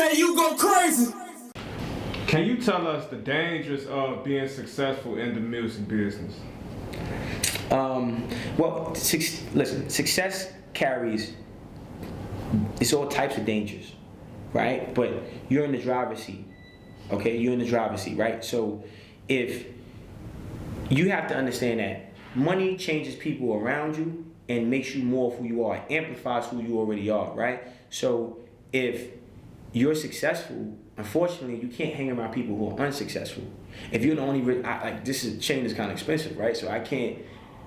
DJ, you go crazy. Can you tell us the dangers of being successful in the music business? Well, listen, success carries, it's all types of dangers, right? But you're in the driver's seat, okay? You're in the driver's seat, right? So if you have to understand that money changes people around you and makes you more of who you are, amplifies who you already are, right? So if you're successful, unfortunately, you can't hang around people who are unsuccessful. If you're the only, this chain is kind of expensive, right? So I can't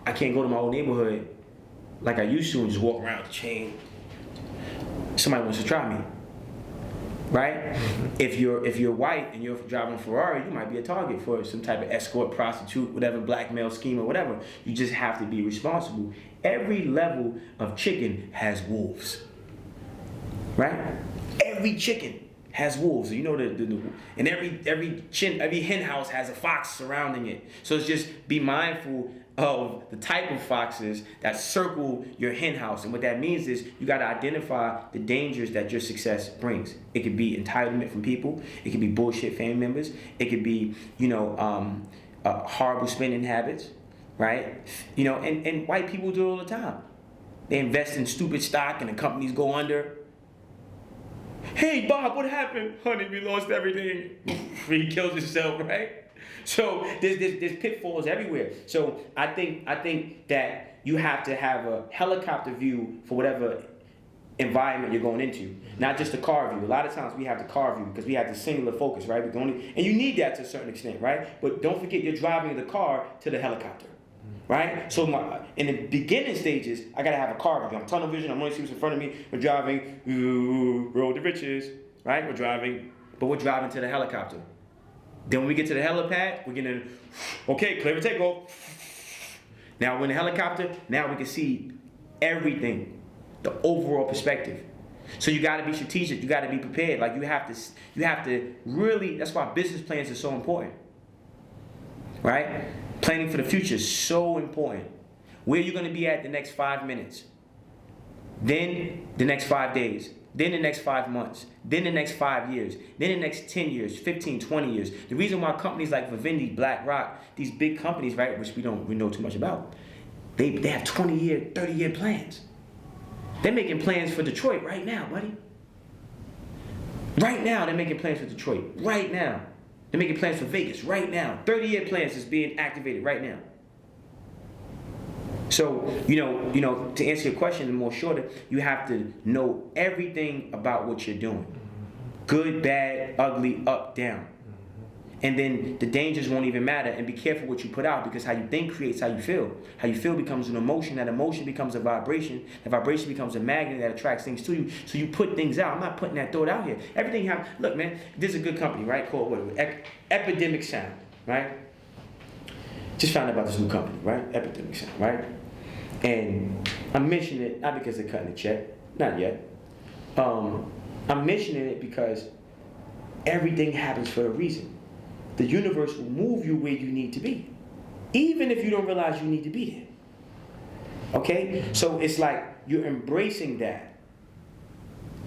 go to my old neighborhood like I used to and just walk around with the chain. Somebody wants to try me, right? If you're white and you're driving a Ferrari, you might be a target for some type of escort, prostitute, whatever, blackmail scheme or whatever. You just have to be responsible. Every level of chicken has wolves, right? Every chicken has wolves. You know and every hen house has a fox surrounding it. So it's just be mindful of the type of foxes that circle your hen house. And what that means is you got to identify the dangers that your success brings. It could be entitlement from people. It could be bullshit family members. It could be, horrible spending habits, right? And white people do it all the time. They invest in stupid stock and the companies go under. Hey, Bob, what happened? Honey, we lost everything. He kills himself, right? So there's pitfalls everywhere. So I think that you have to have a helicopter view for whatever environment you're going into, not just a car view. A lot of times we have the car view because we have the singular focus, right? And you need that to a certain extent, right? But don't forget you're driving the car to the helicopter, right? So in the beginning stages, I gotta have a car view. I'm tunnel vision. I'm only see what's in front of me. We're driving, road to riches, right? We're driving to the helicopter. Then when we get to the helipad, we're getting, okay, clear for takeoff. Now we're in the helicopter. Now we can see everything, the overall perspective. So you got to be strategic. You got to be prepared. Like you have to really. That's why business plans are so important, right? Planning for the future is so important. Where you're going to be at the next 5 minutes, then the next 5 days, then the next 5 months, then the next 5 years, then the next 10 years, 15, 20 years. The reason why companies like Vivendi, BlackRock, these big companies, right, which we know too much about, they have 20-year, 30-year plans. They're making plans for Detroit right now, buddy. Right now, they're making plans for Detroit. Right now. They're making plans for Vegas right now. 30-year plans is being activated right now. So, to answer your question more shorter, you have to know everything about what you're doing. Good, bad, ugly, up, down. And then the dangers won't even matter. And be careful what you put out, because how you think creates how you feel. How you feel becomes an emotion. That emotion becomes a vibration. That vibration becomes a magnet that attracts things to you. So you put things out. I'm not putting that thought out here. Everything look, man, there's a good company, right? Called Epidemic Sound, right? Just found out about this new company, right? Epidemic Sound, right? And I'm mentioning it not because they're cutting a check, not yet. I'm mentioning it because everything happens for a reason. The universe will move you where you need to be, even if you don't realize you need to be there. Okay? So it's like you're embracing that,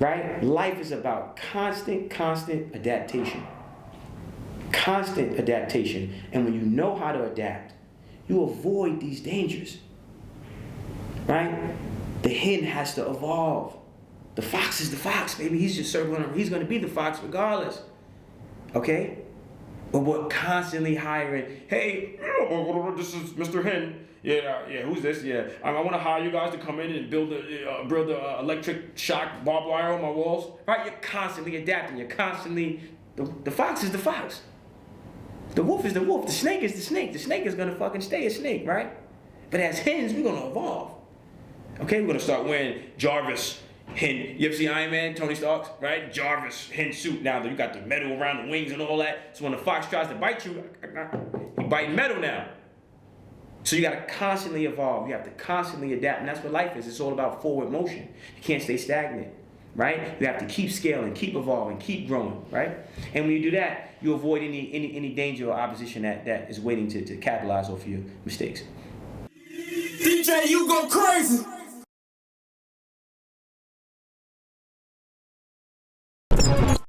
right? Life is about constant adaptation. Constant adaptation. And when you know how to adapt, you avoid these dangers, right? The hen has to evolve. The fox is the fox, baby. He's just circling around. He's going to be the fox regardless, okay? But we're constantly hiring, hey, this is Mr. Hen. Yeah, who's this? Yeah, I want to hire you guys to come in and build the electric shock barbed wire on my walls. Right? You're constantly adapting. You're constantly, the fox is the fox. The wolf is the wolf. The snake is the snake. The snake is going to fucking stay a snake, right? But as hens, we're going to evolve. Okay, we're going to start wearing Jarvis hen. You ever see Iron Man, Tony Stark, right? Jarvis hen suit. Now you got the metal around the wings and all that. So when the fox tries to bite you, he's biting metal now. So you got to constantly evolve. You have to constantly adapt. And that's what life is. It's all about forward motion. You can't stay stagnant, right? You have to keep scaling, keep evolving, keep growing, right? And when you do that, you avoid any danger or opposition that is waiting to capitalize off your mistakes. DJ, you go crazy.